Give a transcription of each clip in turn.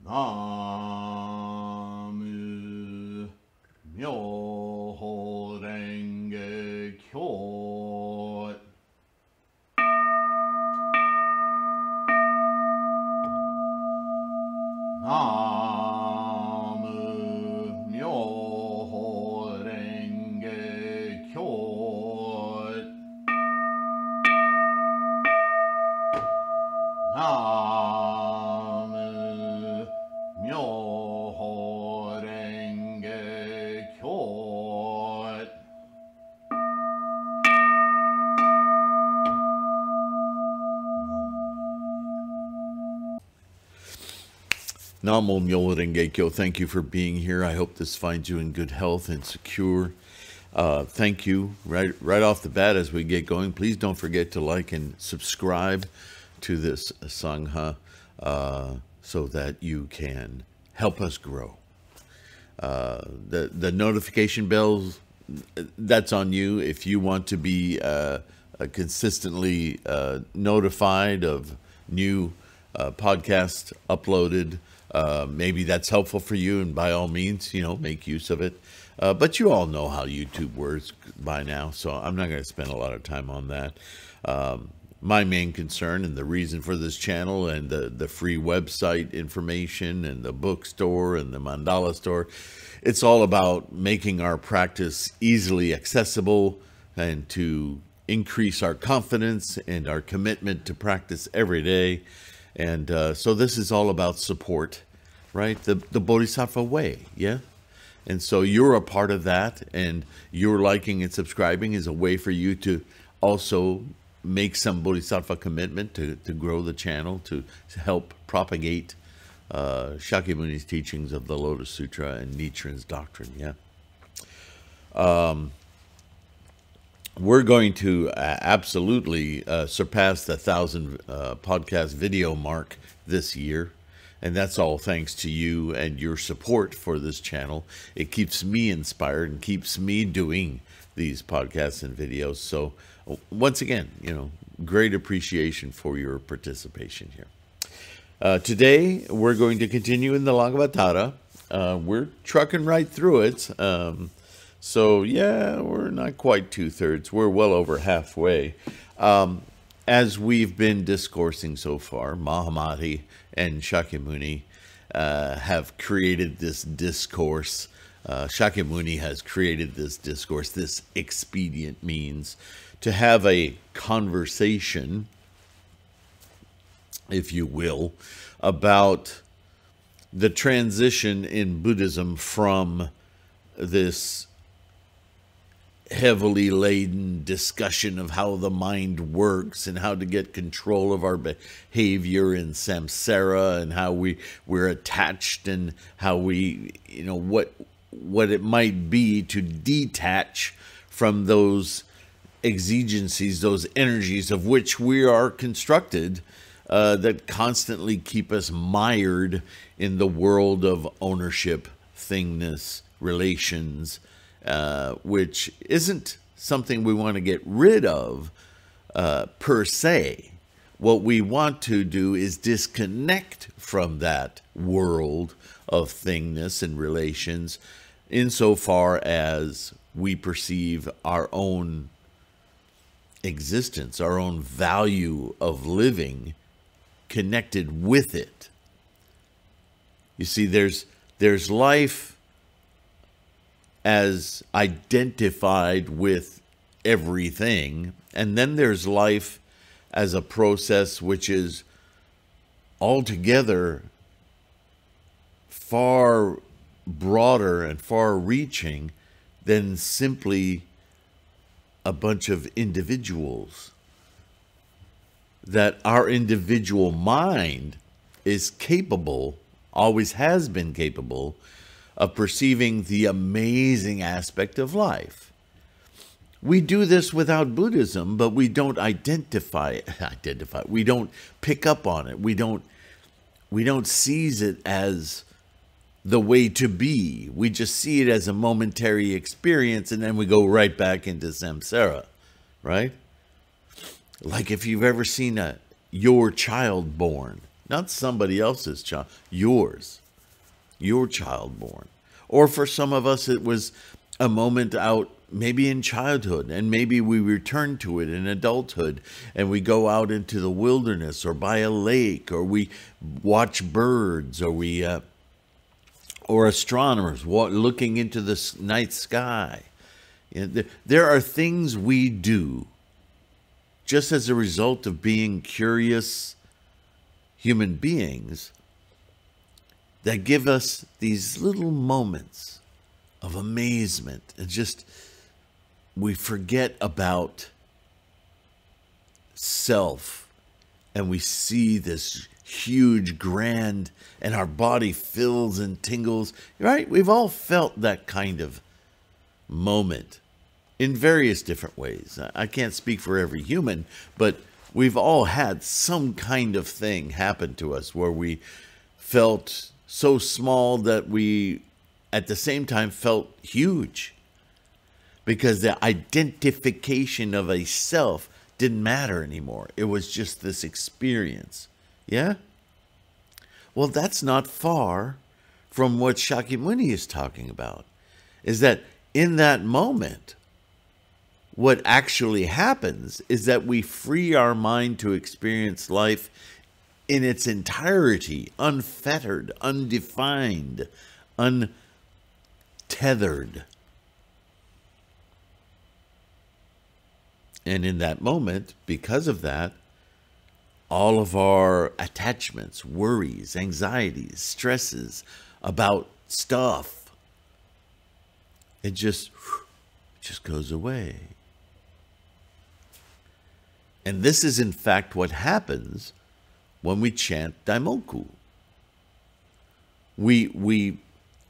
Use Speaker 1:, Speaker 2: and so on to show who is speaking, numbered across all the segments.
Speaker 1: Namu Myoho Renge Kyo. Namu Myoho Renge Kyo. Namu Myoho Renge Kyo. Namo Myoho Renge Kyo. Thank you for being here. I hope this finds you in good health and secure. Thank you. Right off the bat as we get going, please don't forget to like and subscribe to this Sangha so that you can help us grow. The notification bells, that's on you. If you want to be consistently notified of new podcasts uploaded, maybe that's helpful for you, and by all means, make use of it. But you all know how YouTube works by now, so I'm not going to spend a lot of time on that. My main concern and the reason for this channel and the free website information and the bookstore and the mandala store, it's all about making our practice easily accessible and to increase our confidence and our commitment to practice every day. And so this is all about support, right? The Bodhisattva way, yeah? And so you're a part of that, and your liking and subscribing is a way for you to also make some Bodhisattva commitment to grow the channel, to help propagate Shakyamuni's teachings of the Lotus Sutra and Nichiren's doctrine, yeah? We're going to absolutely surpass the 1,000 podcast video mark this year. And that's all thanks to you and your support for this channel. It keeps me inspired and keeps me doing these podcasts and videos. So once again, great appreciation for your participation here. Today, we're going to continue in the Lankavatara. We're trucking right through it. So, yeah, we're not quite 2/3. We're well over halfway. As we've been discoursing so far, Mahamati and Shakyamuni have created this discourse. Shakyamuni has created this discourse, this expedient means to have a conversation, if you will, about the transition in Buddhism from this heavily laden discussion of how the mind works and how to get control of our behavior in samsara and how we're attached and how we, what it might be to detach from those exigencies, those energies of which we are constructed, that constantly keep us mired in the world of ownership, thingness, relations, which isn't something we want to get rid of per se. What we want to do is disconnect from that world of thingness and relations insofar as we perceive our own existence, our own value of living connected with it. You see, there's life as identified with everything, and then there's life as a process which is altogether far broader and far reaching than simply a bunch of individuals. That our individual mind is capable, always has been capable, of perceiving the amazing aspect of life. We do this without Buddhism, but we don't identify. We don't pick up on it. We don't seize it as the way to be. We just see it as a momentary experience, and then we go right back into samsara, right? Like if you've ever seen your child born, not somebody else's child, yours, your child born. Or for some of us, it was a moment out maybe in childhood, and maybe we return to it in adulthood, and we go out into the wilderness or by a lake, or we watch birds, or we or astronomers looking into the night sky. There are things we do just as a result of being curious human beings that give us these little moments of amazement, and just we forget about self, and we see this huge, grand, and our body fills and tingles, right? We've all felt that kind of moment in various different ways. I can't speak for every human, but we've all had some kind of thing happen to us where we felt so small that we at the same time felt huge, because the identification of a self didn't matter anymore. It was just this experience. Yeah? Well, that's not far from what Shakyamuni is talking about, is that in that moment, what actually happens is that we free our mind to experience life in its entirety, unfettered, undefined, untethered. And in that moment, because of that, all of our attachments, worries, anxieties, stresses about stuff, it just goes away. And this is in fact what happens when we chant Daimoku. We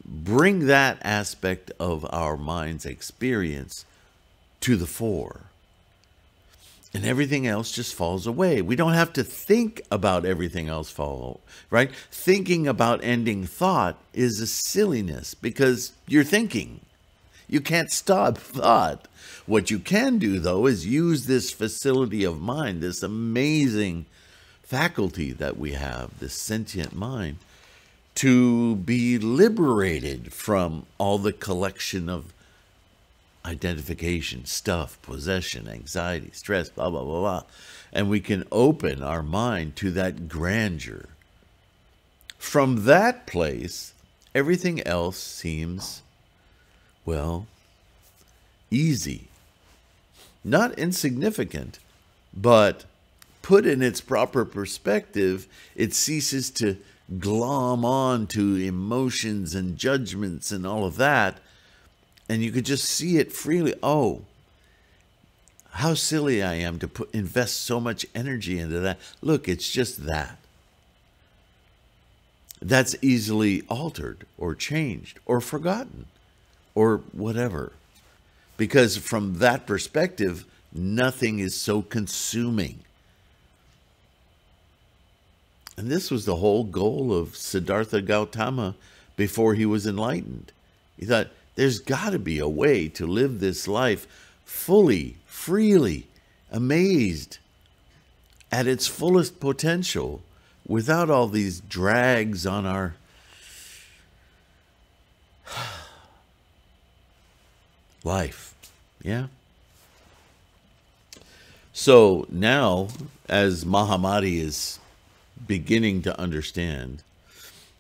Speaker 1: bring that aspect of our mind's experience to the fore. And everything else just falls away. We don't have to think about everything else right? Thinking about ending thought is a silliness, because you're thinking. You can't stop thought. What you can do, though, is use this facility of mind, this amazing faculty that we have, this sentient mind, to be liberated from all the collection of identification, stuff, possession, anxiety, stress, blah, blah, blah, blah. And we can open our mind to that grandeur. From that place, everything else seems, well, easy. Not insignificant, but put in its proper perspective, it ceases to glom on to emotions and judgments and all of that. And you could just see it freely. Oh, how silly I am to invest so much energy into that. Look, it's just that. That's easily altered or changed or forgotten or whatever. Because from that perspective, nothing is so consuming. And this was the whole goal of Siddhartha Gautama before he was enlightened. He thought, there's got to be a way to live this life fully, freely, amazed, at its fullest potential, without all these drags on our life. Yeah? So now, as Mahamati is beginning to understand,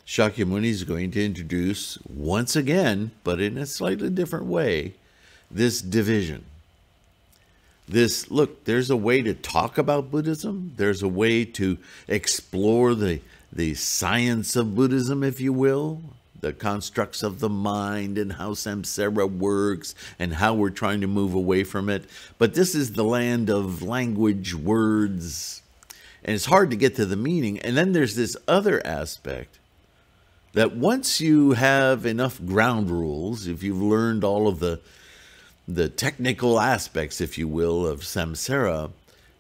Speaker 1: Shakyamuni is going to introduce once again, but in a slightly different way, this division. This, look, there's a way to talk about Buddhism. There's a way to explore the science of Buddhism, if you will, the constructs of the mind and how samsara works and how we're trying to move away from it. But this is the land of language, words, and it's hard to get to the meaning. And then there's this other aspect that once you have enough ground rules, if you've learned all of the technical aspects, if you will, of samsara,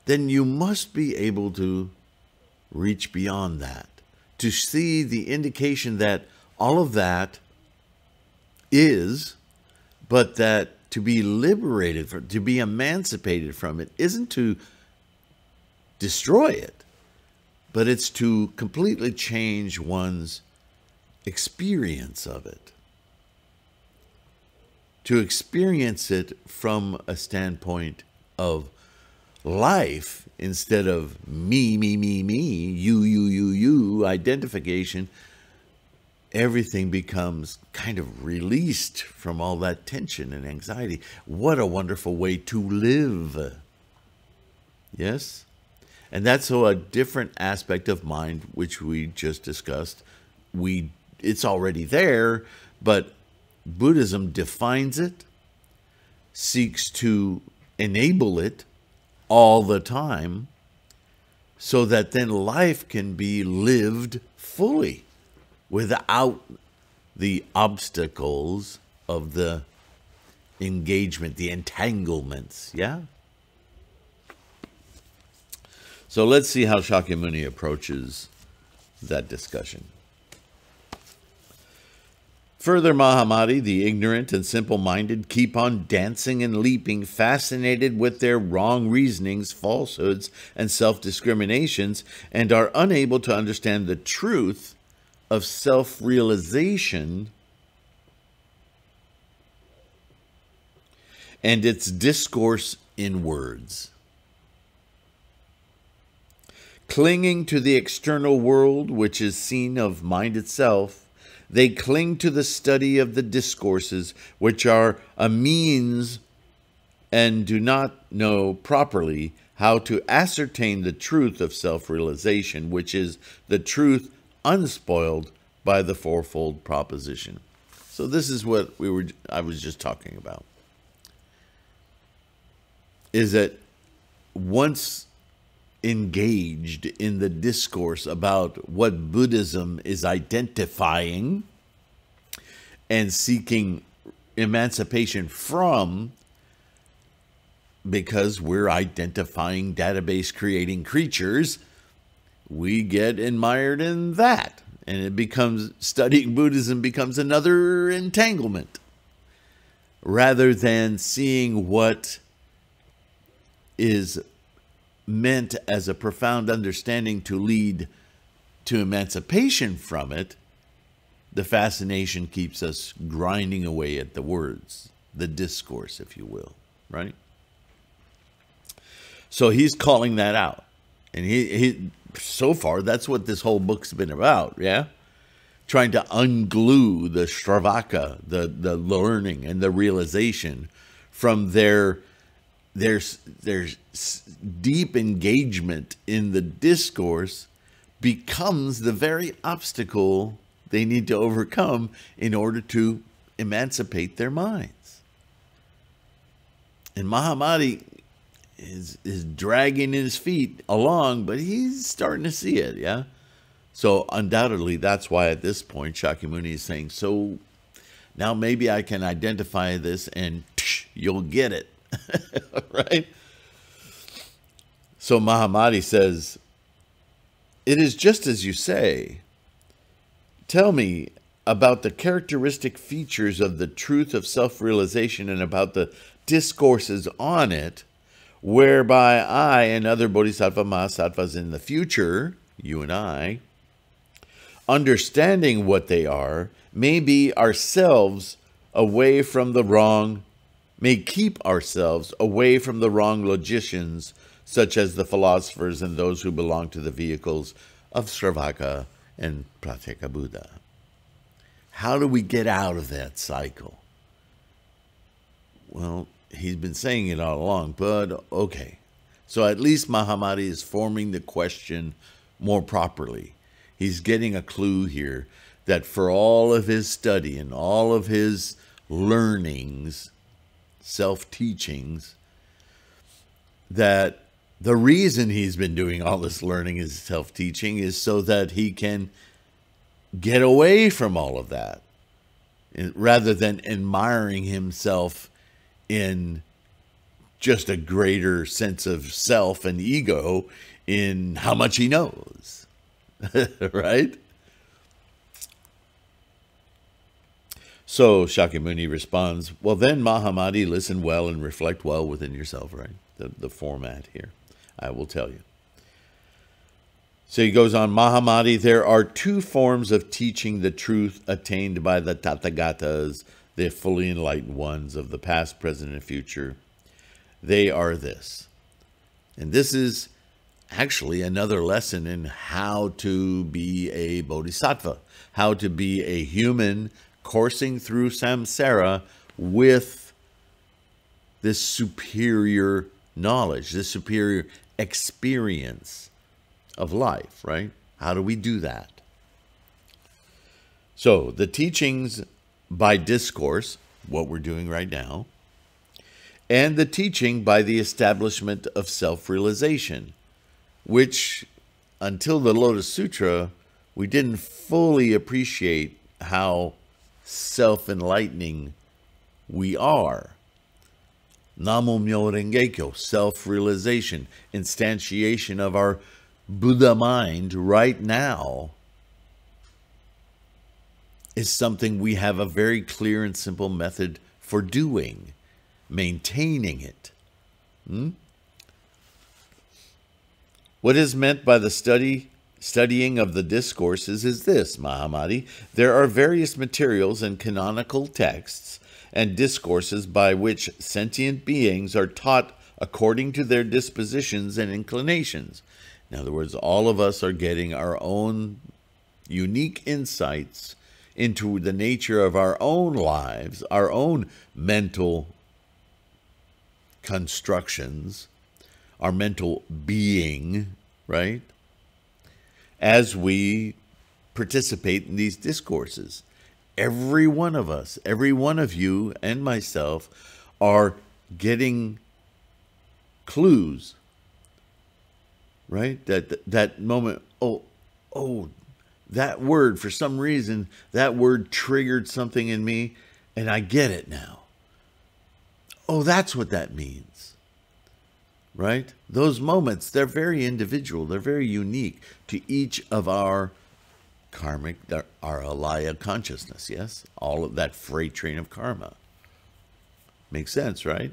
Speaker 1: then you must be able to reach beyond that, to see the indication that all of that is, but that to be liberated, to be emancipated from it, isn't to destroy it, but it's to completely change one's experience of it. To experience it from a standpoint of life instead of me, you, identification. Everything becomes kind of released from all that tension and anxiety. What a wonderful way to live. Yes? And that's so a different aspect of mind, which we just discussed. It's already there, but Buddhism defines it, seeks to enable it all the time, so that then life can be lived fully without the obstacles of the engagement, the entanglements. Yeah? So let's see how Shakyamuni approaches that discussion. Further, Mahamati, the ignorant and simple-minded, keep on dancing and leaping, fascinated with their wrong reasonings, falsehoods, and self-discriminations, and are unable to understand the truth of self-realization and its discourse in words. Clinging to the external world, which is seen of mind itself, they cling to the study of the discourses, which are a means, and do not know properly how to ascertain the truth of self-realization, which is the truth unspoiled by the fourfold proposition. So this is what I was just talking about. Is that once engaged in the discourse about what Buddhism is identifying and seeking emancipation from, because we're identifying database creating creatures, we get admired in that. And it becomes, studying Buddhism becomes another entanglement, rather than seeing what is meant as a profound understanding to lead to emancipation from it. The fascination keeps us grinding away at the words, the discourse, if you will, right? So he's calling that out. And he so far, that's what this whole book's been about, yeah? Trying to unglue the Shravaka, the learning and the realization from their deep engagement in the discourse becomes the very obstacle they need to overcome in order to emancipate their minds. And Mahamati is dragging his feet along, but he's starting to see it, yeah? So undoubtedly, that's why at this point Shakyamuni is saying, so now maybe I can identify this and you'll get it. Right? So Mahamati says, it is just as you say. Tell me about the characteristic features of the truth of self-realization and about the discourses on it, whereby I and other bodhisattva mahasattvas in the future, you and I, understanding what they are, may be ourselves away from the wrong, may keep ourselves away from the wrong logicians, such as the philosophers and those who belong to the vehicles of Shravaka and Pratyeka Buddha. How do we get out of that cycle? Well, he's been saying it all along, but okay. So at least Mahamati is forming the question more properly. He's getting a clue here that for all of his study and all of his learnings, self-teachings, that the reason he's been doing all this learning is self-teaching is so that he can get away from all of that, rather than admiring himself in just a greater sense of self and ego in how much he knows. Right? So Shakyamuni responds, well then, Mahamati, listen well and reflect well within yourself, right? The format here, I will tell you. So he goes on, Mahamati, there are two forms of teaching the truth attained by the Tathagatas, the fully enlightened ones of the past, present, and future. They are this. And this is actually another lesson in how to be a bodhisattva, how to be a human coursing through samsara with this superior knowledge, this superior experience of life, right? How do we do that? So the teachings by discourse, what we're doing right now, and the teaching by the establishment of self-realization, which until the Lotus Sutra, we didn't fully appreciate how self-enlightening we are. Namo Myo Renge Kyo, self-realization, instantiation of our Buddha mind right now is something we have a very clear and simple method for doing, maintaining it. What is meant by the studying of the discourses is this, Mahamati. There are various materials and canonical texts and discourses by which sentient beings are taught according to their dispositions and inclinations. In other words, all of us are getting our own unique insights into the nature of our own lives, our own mental constructions, our mental being, right? As we participate in these discourses, every one of us, every one of you and myself are getting clues, right? That moment, oh, that word, for some reason, that word triggered something in me, and I get it now. Oh, that's what that means, right? Those moments, they're very individual. They're very unique to each of our karmic, our alaya consciousness, yes? All of that freight train of karma. Makes sense, right?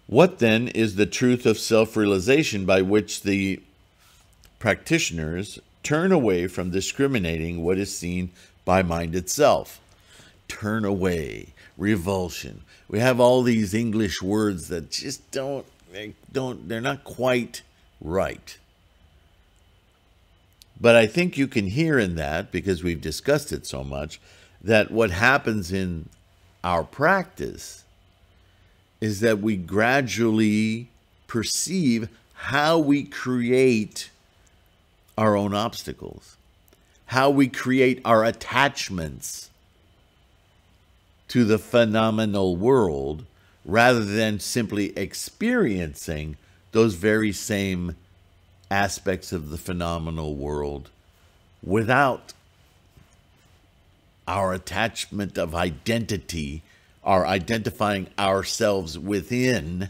Speaker 1: What then is the truth of self-realization by which the practitioners turn away from discriminating what is seen by mind itself? Turn away, revulsion. We have all these English words that just they're not quite right. But I think you can hear in that, because we've discussed it so much, that what happens in our practice is that we gradually perceive how we create our own obstacles, how we create our attachments to the phenomenal world, rather than simply experiencing those very same aspects of the phenomenal world without our attachment of identity, our identifying ourselves within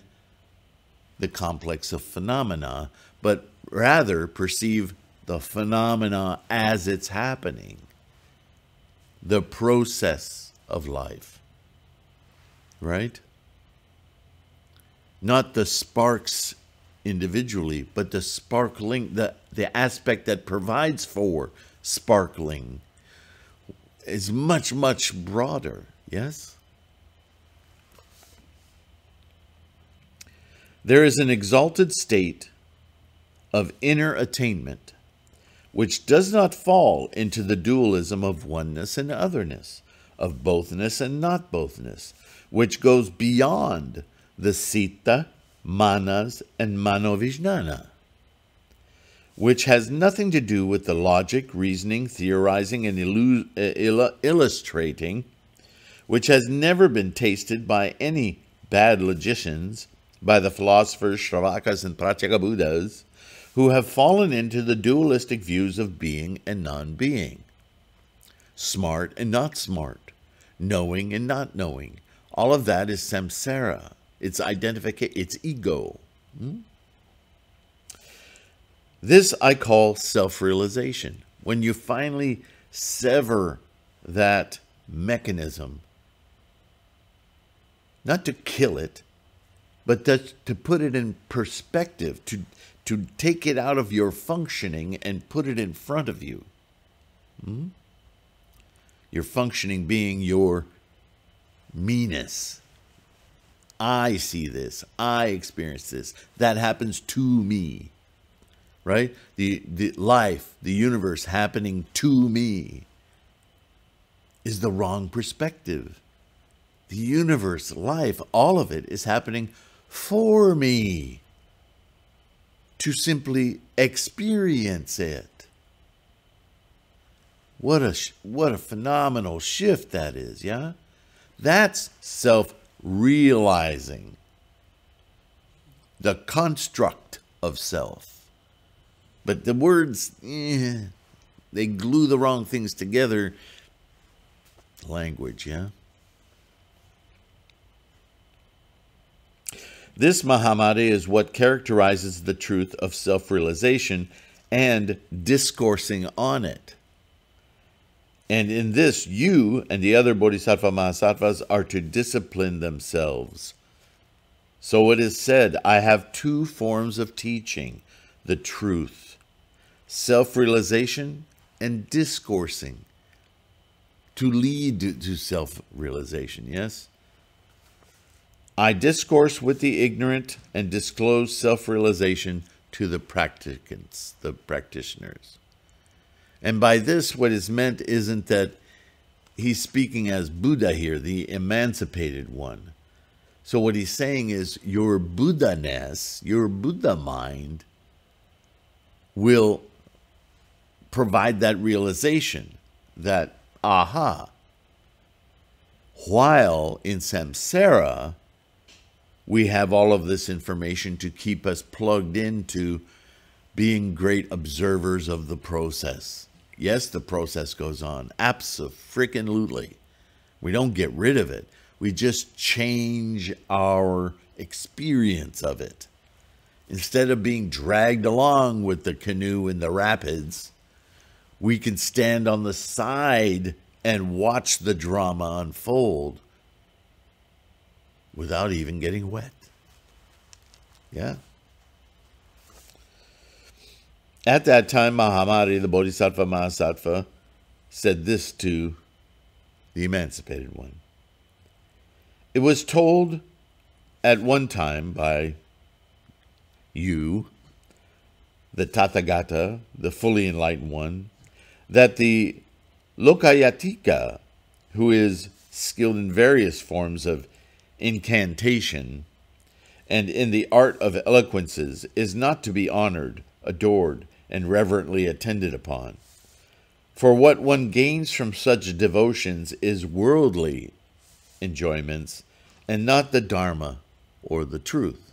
Speaker 1: the complex of phenomena, but rather perceive the phenomena as it's happening, the process of life, right? Not the sparks individually, but the sparkling, the aspect that provides for sparkling is much, much broader, yes? There is an exalted state of inner attainment which does not fall into the dualism of oneness and otherness, of bothness and not bothness, which goes beyond the sita, manas, and manovijnana, which has nothing to do with the logic, reasoning, theorizing, and illustrating, which has never been tasted by any bad logicians, by the philosophers, Shravakas, and Pratyeka Buddhas, who have fallen into the dualistic views of being and non-being, smart and not smart, knowing and not knowing. All of that is samsara. It's identification, it's ego. This I call self-realization. When you finally sever that mechanism, not to kill it, But that's to put it in perspective, to take it out of your functioning and put it in front of you. Your functioning being your me-ness. I see this. I experience this. That happens to me. Right? The life, the universe happening to me is the wrong perspective. The universe, life, all of it is happening for me to simply experience it. What a phenomenal shift that is, yeah? That's self-realizing. The construct of self. But the words, they glue the wrong things together. Language, yeah? This Mahamadi is what characterizes the truth of self-realization and discoursing on it. And in this, you and the other Bodhisattva Mahasattvas are to discipline themselves. So it is said, I have two forms of teaching, the truth, self-realization and discoursing, to lead to self-realization, yes? I discourse with the ignorant and disclose self-realization to the practicants, the practitioners. And by this, what is meant isn't that he's speaking as Buddha here, the emancipated one. So what he's saying is your Buddha-ness, your Buddha mind, will provide that realization, that aha. While in samsara, we have all of this information to keep us plugged into being great observers of the process. Yes, the process goes on. Abso-freaking-lutely. We don't get rid of it. We just change our experience of it. Instead of being dragged along with the canoe in the rapids, we can stand on the side and watch the drama unfold without even getting wet. Yeah. At that time, Mahamadi, the Bodhisattva Mahasattva, said this to the emancipated one. It was told at one time by you, the Tathagata, the fully enlightened one, that the Lokayatika, who is skilled in various forms of incantation and in the art of eloquences, is not to be honored, adored, and reverently attended upon. For what one gains from such devotions is worldly enjoyments and not the Dharma or the truth.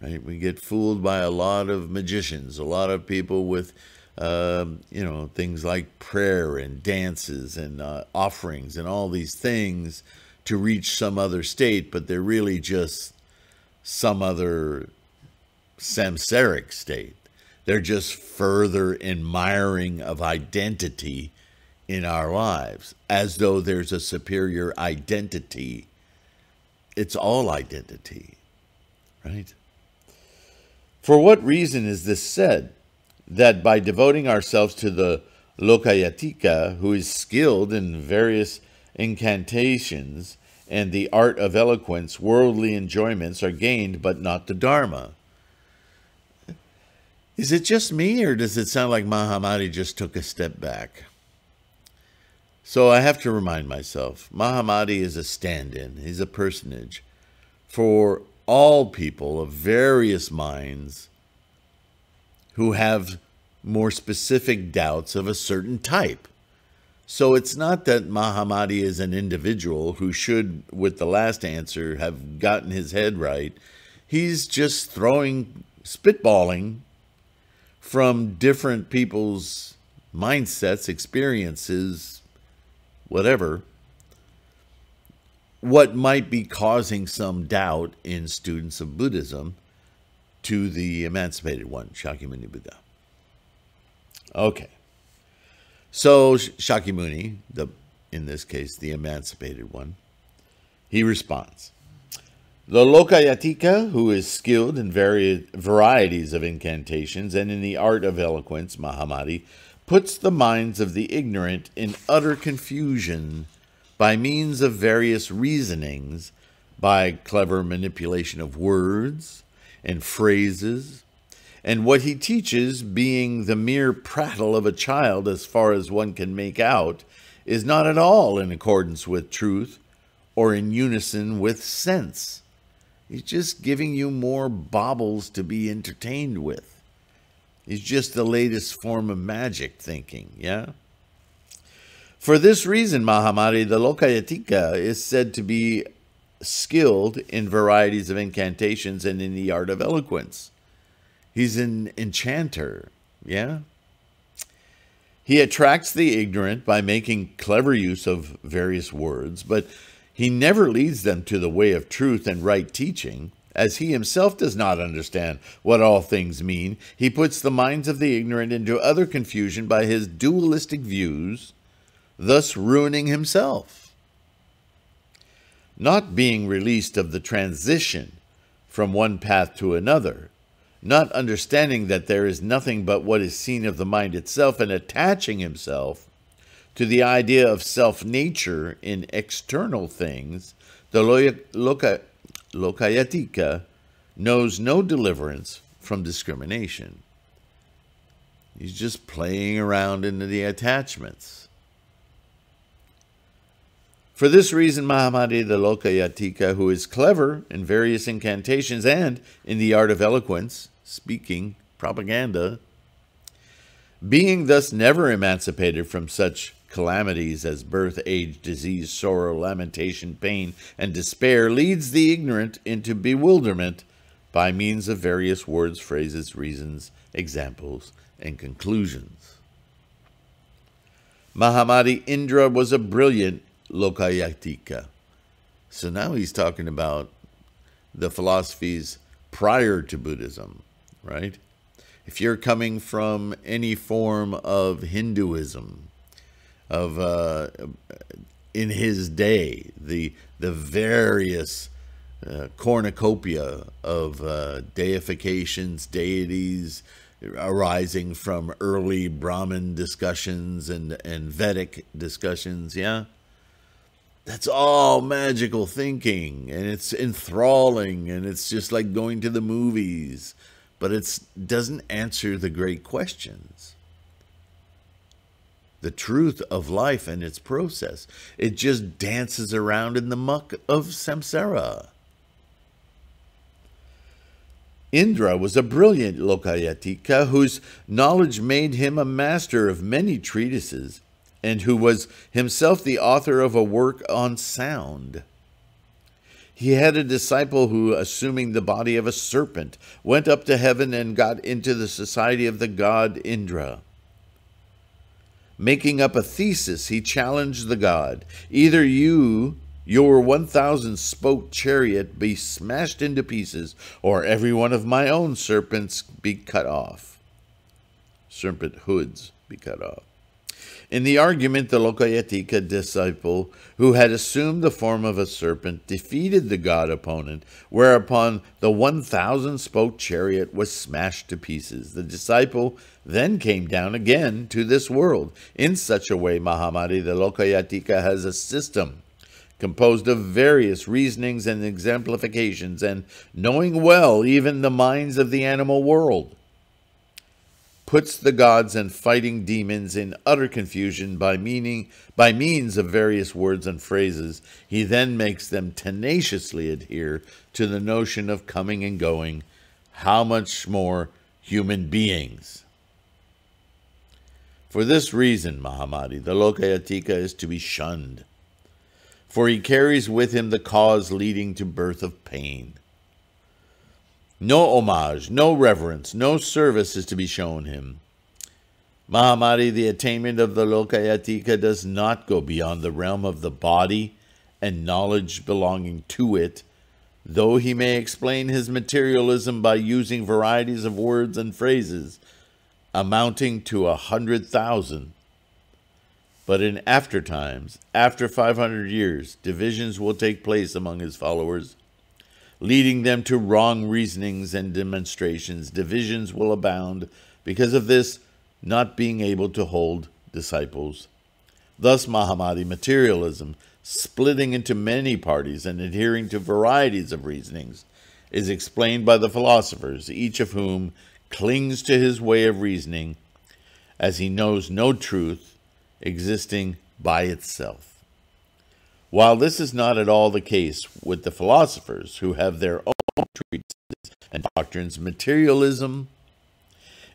Speaker 1: Right? We get fooled by a lot of magicians, a lot of people with things like prayer and dances and offerings and all these things to reach some other state, but they're really just some other samsaric state. They're just further admiring of identity in our lives, as though there's a superior identity. It's all identity, right? For what reason is this said? That by devoting ourselves to the Lokayatika, who is skilled in various incantations and the art of eloquence, worldly enjoyments are gained, but not the Dharma. Is it just me, or does it sound like Mahamadi just took a step back? So I have to remind myself, Mahamadi is a stand-in, he's a personage for all people of various minds who have more specific doubts of a certain type. So it's not that Mahamadi is an individual who should, with the last answer, have gotten his head right. He's just spitballing from different people's mindsets, experiences, whatever, what might be causing some doubt in students of Buddhism to the emancipated one, Shakyamuni Buddha. Okay. So Shakyamuni, in this case, the emancipated one, he responds. The Lokayatika, who is skilled in various varieties of incantations and in the art of eloquence, Mahamati, puts the minds of the ignorant in utter confusion by means of various reasonings, by clever manipulation of words and phrases, and what he teaches, being the mere prattle of a child as far as one can make out, is not at all in accordance with truth or in unison with sense. He's just giving you more baubles to be entertained with. He's just the latest form of magic thinking, yeah? For this reason, Mahamati, the Lokayatika, is said to be skilled in varieties of incantations and in the art of eloquence. He's an enchanter, yeah? He attracts the ignorant by making clever use of various words, but he never leads them to the way of truth and right teaching, as he himself does not understand what all things mean. He puts the minds of the ignorant into utter confusion by his dualistic views, thus ruining himself. Not being released of the transition from one path to another, not understanding that there is nothing but what is seen of the mind itself, and attaching himself to the idea of self-nature in external things, the Lokayatika knows no deliverance from discrimination. He's just playing around into the attachments. For this reason, Mahamati, the Lokayatika, who is clever in various incantations and in the art of eloquence, speaking, propaganda, being thus never emancipated from such calamities as birth, age, disease, sorrow, lamentation, pain, and despair, leads the ignorant into bewilderment by means of various words, phrases, reasons, examples, and conclusions. Mahamati Indra was a brilliant Lokayatika. So now he's talking about the philosophies prior to Buddhism, right? If you're coming from any form of Hinduism, in his day, the various cornucopia of deifications, deities arising from early Brahmin discussions and Vedic discussions, yeah? That's all magical thinking, and it's enthralling, and it's just like going to the movies, but it doesn't answer the great questions. The truth of life and its process. It just dances around in the muck of samsara. Indra was a brilliant Lokayatika whose knowledge made him a master of many treatises, and who was himself the author of a work on sound. He had a disciple who, assuming the body of a serpent, went up to heaven and got into the society of the god Indra. Making up a thesis, he challenged the god, "Either your 1,000-spoke chariot be smashed into pieces, or every one of my own serpents be cut off." Serpent hoods be cut off. In the argument, the Lokayatika disciple, who had assumed the form of a serpent, defeated the god opponent, whereupon the 1,000-spoke chariot was smashed to pieces. The disciple then came down again to this world. In such a way, Mahamati, the Lokayatika, has a system composed of various reasonings and exemplifications, and knowing well even the minds of the animal world, puts the gods and fighting demons in utter confusion by means of various words and phrases. He then makes them tenaciously adhere to the notion of coming and going, how much more human beings. For this reason, Mahamati, the Lokayatika, is to be shunned, for he carries with him the cause leading to birth of pain. No homage, no reverence, no service is to be shown him. Mahamati, the attainment of the Lokayatika does not go beyond the realm of the body and knowledge belonging to it, though he may explain his materialism by using varieties of words and phrases amounting to 100,000. But in after times, after 500 years, divisions will take place among his followers. leading them to wrong reasonings and demonstrations. Divisions will abound because of this, not being able to hold disciples. Thus, Mahamadi materialism, splitting into many parties and adhering to varieties of reasonings, is explained by the philosophers, each of whom clings to his way of reasoning, as he knows no truth existing by itself. While this is not at all the case with the philosophers, who have their own treatises and doctrines, materialism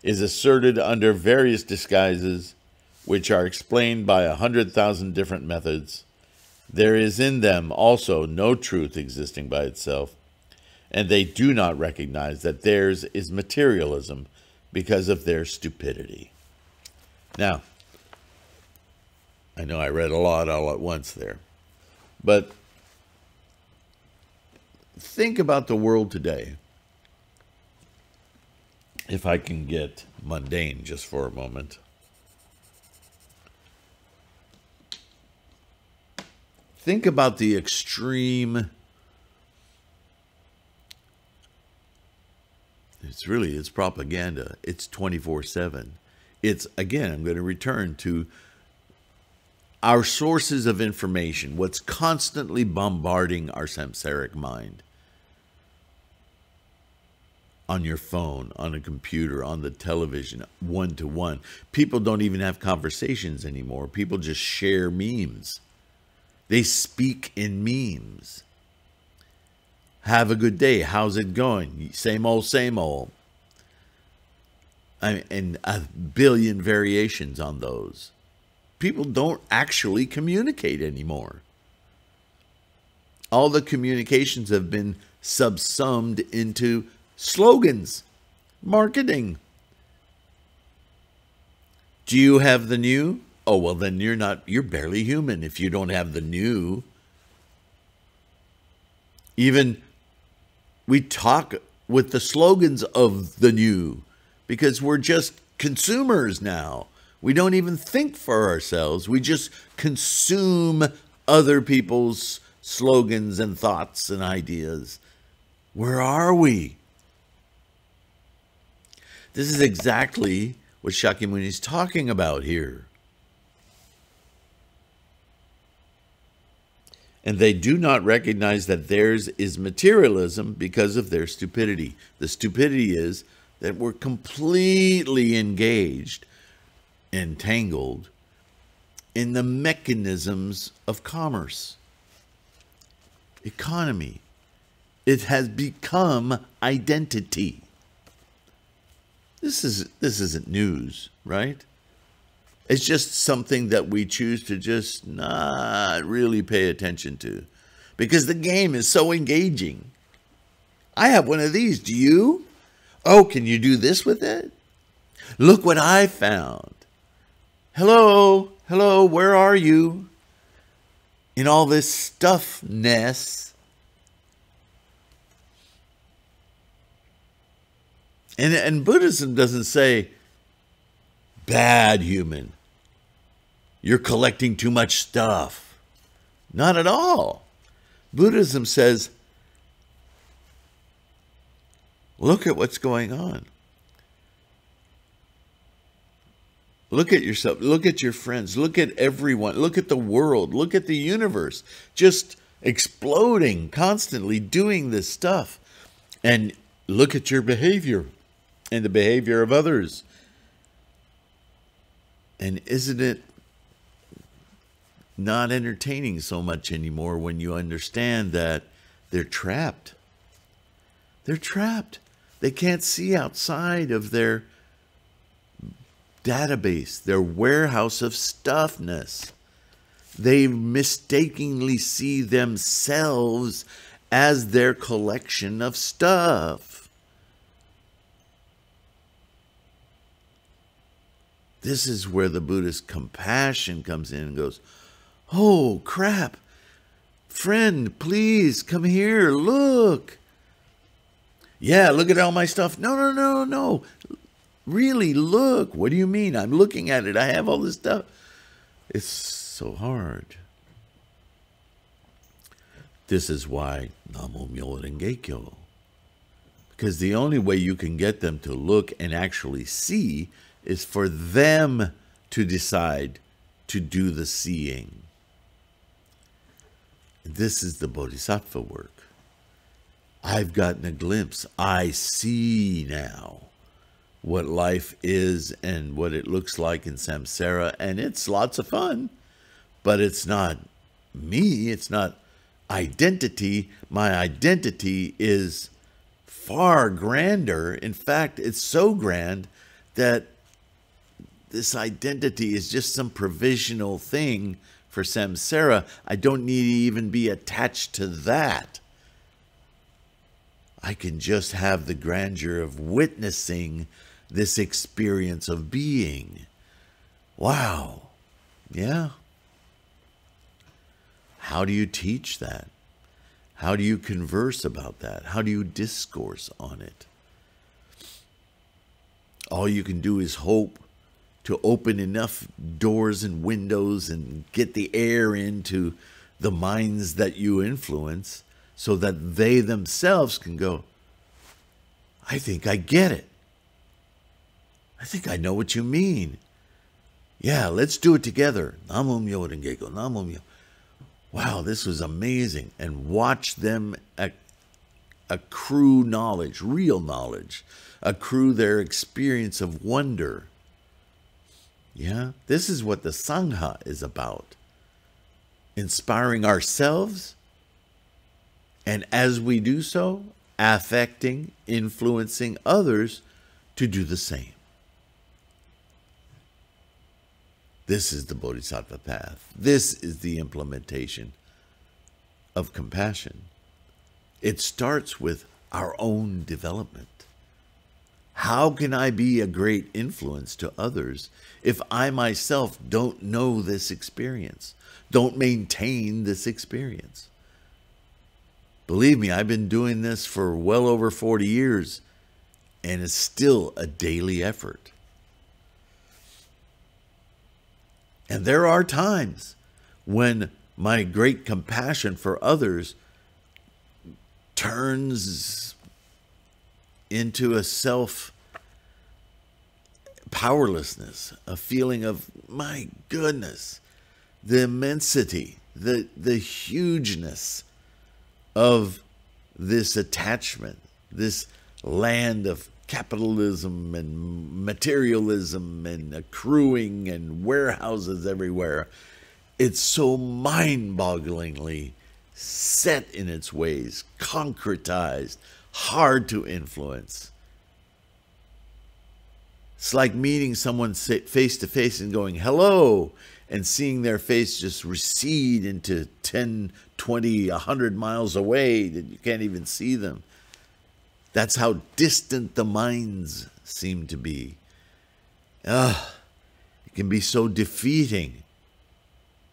Speaker 1: is asserted under various disguises, which are explained by 100,000 different methods. There is in them also no truth existing by itself, and they do not recognize that theirs is materialism because of their stupidity. Now, I know I read a lot all at once there, but think about the world today. If I can get mundane just for a moment. Think about the extreme. It's propaganda. It's 24/7. It's, again, I'm going to return to our sources of information, what's constantly bombarding our samsaric mind. On your phone, on a computer, on the television, one-to-one. People don't even have conversations anymore. People just share memes. They speak in memes. Have a good day. How's it going? Same old, same old. And a billion variations on those. People don't actually communicate anymore. All the communications have been subsumed into slogans, marketing. Do you have the new? Oh, well, then you're barely human if you don't have the new. Even we talk with the slogans of the new because we're just consumers now. We don't even think for ourselves. We just consume other people's slogans and thoughts and ideas. Where are we? This is exactly what Shakyamuni is talking about here. And they do not recognize that theirs is materialism because of their stupidity. The stupidity is that we're completely engaged, entangled in the mechanisms of commerce, economy. It has become identity. This isn't news, right? It's just something that we choose to just not really pay attention to because the game is so engaging. I have one of these. Do you? Oh, can you do this with it? Look what I found. Hello, where are you? In all this stuffness. And Buddhism doesn't say, bad human, you're collecting too much stuff. Not at all. Buddhism says, look at what's going on. Look at yourself. Look at your friends. Look at everyone. Look at the world. Look at the universe. Just exploding, constantly doing this stuff. And look at your behavior and the behavior of others. And isn't it not entertaining so much anymore when you understand that they're trapped? They're trapped. They can't see outside of their database, their warehouse of stuffness. They mistakenly see themselves as their collection of stuff. This is where the Buddhist compassion comes in and goes, oh, crap. Friend, please come here. Look. Yeah, look at all my stuff. No. Really, look. What do you mean? I'm looking at it. I have all this stuff. It's so hard. This is why Namo Myoho Renge Kyo. Because the only way you can get them to look and actually see is for them to decide to do the seeing. This is the Bodhisattva work. I've gotten a glimpse. I see now what life is and what it looks like in samsara, and it's lots of fun, but it's not me. It's not identity. My identity is far grander. In fact, it's so grand that this identity is just some provisional thing for samsara. I don't need to even be attached to that. I can just have the grandeur of witnessing this experience of being. Wow. Yeah. How do you teach that? How do you converse about that? How do you discourse on it? All you can do is hope to open enough doors and windows and get the air into the minds that you influence so that they themselves can go, I think I get it. I think I know what you mean. Yeah, let's do it together. Namo Myoho Renge Kyo, Namo Myoho. Wow, this was amazing. And watch them accrue knowledge, real knowledge, accrue their experience of wonder. Yeah, this is what the Sangha is about. Inspiring ourselves, and as we do so, affecting, influencing others to do the same. This is the Bodhisattva path. This is the implementation of compassion. It starts with our own development. How can I be a great influence to others if I myself don't know this experience, don't maintain this experience? Believe me, I've been doing this for well over 40 years, and it's still a daily effort. And there are times when my great compassion for others turns into a self-powerlessness, a feeling of, my goodness, the immensity, the hugeness of this attachment, this land of capitalism and materialism and accruing and warehouses everywhere. It's so mind-bogglingly set in its ways, concretized, hard to influence. It's like meeting someone face to face and going, hello, and seeing their face just recede into 10, 20, 100 miles away that you can't even see them. That's how distant the minds seem to be. It can be so defeating.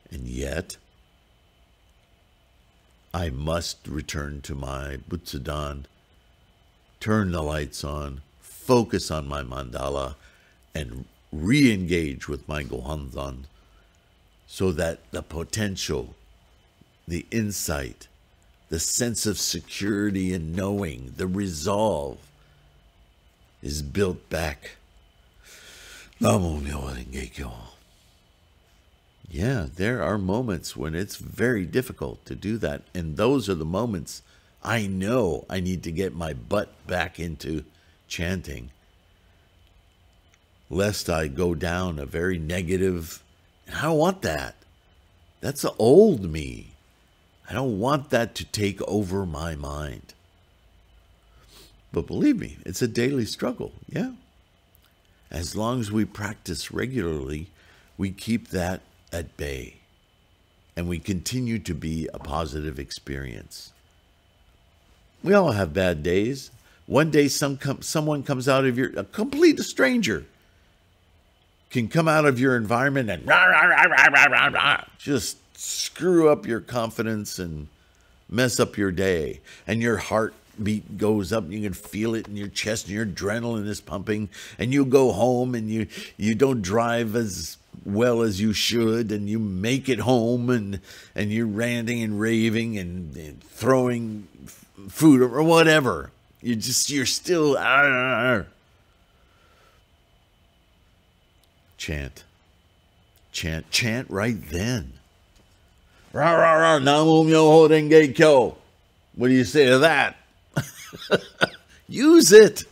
Speaker 1: And yet, I must return to my Butsudan, turn the lights on, focus on my mandala, and re-engage with my Gohanzan so that the potential, the insight, the sense of security and knowing, the resolve is built back. Namo Myoho Renge Kyo. Yeah, there are moments when it's very difficult to do that. And those are the moments I know I need to get my butt back into chanting, lest I go down a very negative, and I don't want that. That's the old me. I don't want that to take over my mind. But believe me, it's a daily struggle, yeah. As long as we practice regularly, we keep that at bay. And we continue to be a positive experience. We all have bad days. One day someone comes out of a complete stranger can come out of your environment and rah, rah, rah, rah, rah, rah, rah, just screw up your confidence and mess up your day. And your heartbeat goes up, and you can feel it in your chest, and your adrenaline is pumping, and you go home and you don't drive as well as you should, and you make it home, and you're ranting and raving and throwing food or whatever. You're still chant right then. Rah, rah, rah, Namum Myoho Renge Kyo. What do you say to that? Use it.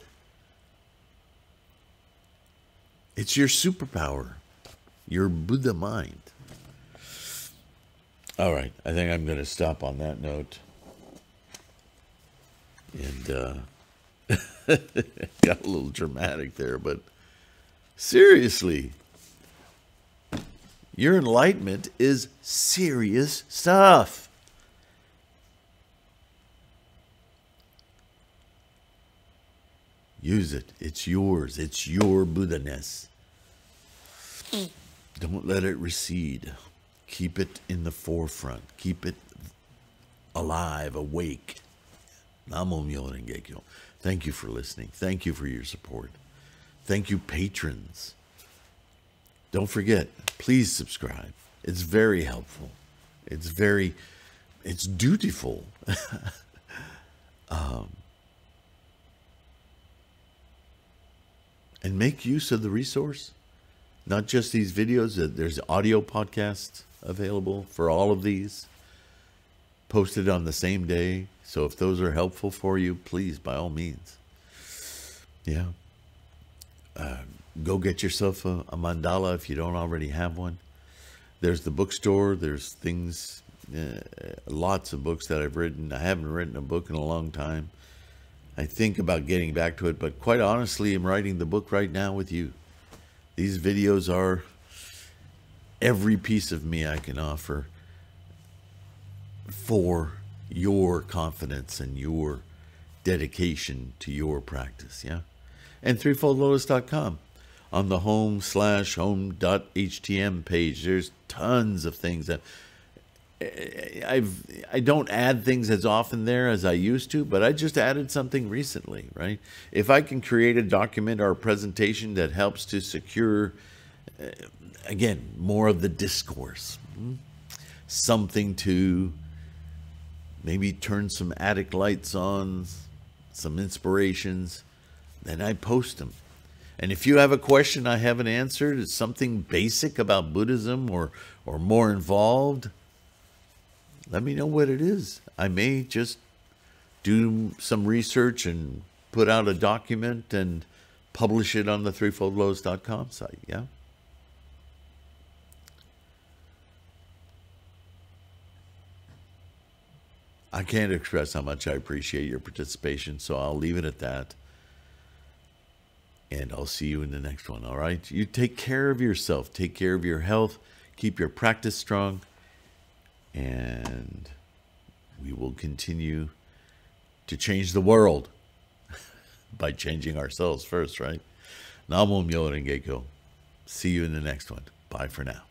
Speaker 1: It's your superpower, your Buddha mind. All right, I think I'm going to stop on that note. And got a little dramatic there, but seriously, your enlightenment is serious stuff. Use it. It's yours. It's your Buddha-ness. Don't let it recede. Keep it in the forefront. Keep it alive, awake. Namo Myoho Renge Kyo. Thank you for listening. Thank you for your support. Thank you, patrons. Don't forget, please subscribe. It's very helpful. It's dutiful. And make use of the resource. Not just these videos. There's audio podcasts available for all of these. Posted on the same day. So if those are helpful for you, please, by all means. Yeah. Go get yourself a mandala if you don't already have one. There's the bookstore. There's things, lots of books that I've written. I haven't written a book in a long time. I think about getting back to it, but quite honestly, I'm writing the book right now with you. These videos are every piece of me I can offer for your confidence and your dedication to your practice, yeah? And threefoldlotus.com. On the home/home.htm page, there's tons of things that I don't add things as often there as I used to, but I just added something recently, right? If I can create a document or a presentation that helps to secure, again, more of the discourse, something to maybe turn some attic lights on, some inspirations, then I post them. And if you have a question I haven't answered, it's something basic about Buddhism or more involved, let me know what it is. I may just do some research and put out a document and publish it on the threefoldlotus.com site, yeah? I can't express how much I appreciate your participation, so I'll leave it at that. And I'll see you in the next one, all right? You take care of yourself. Take care of your health. Keep your practice strong. And we will continue to change the world by changing ourselves first, right? Namo Myoho Renge Kyo. See you in the next one. Bye for now.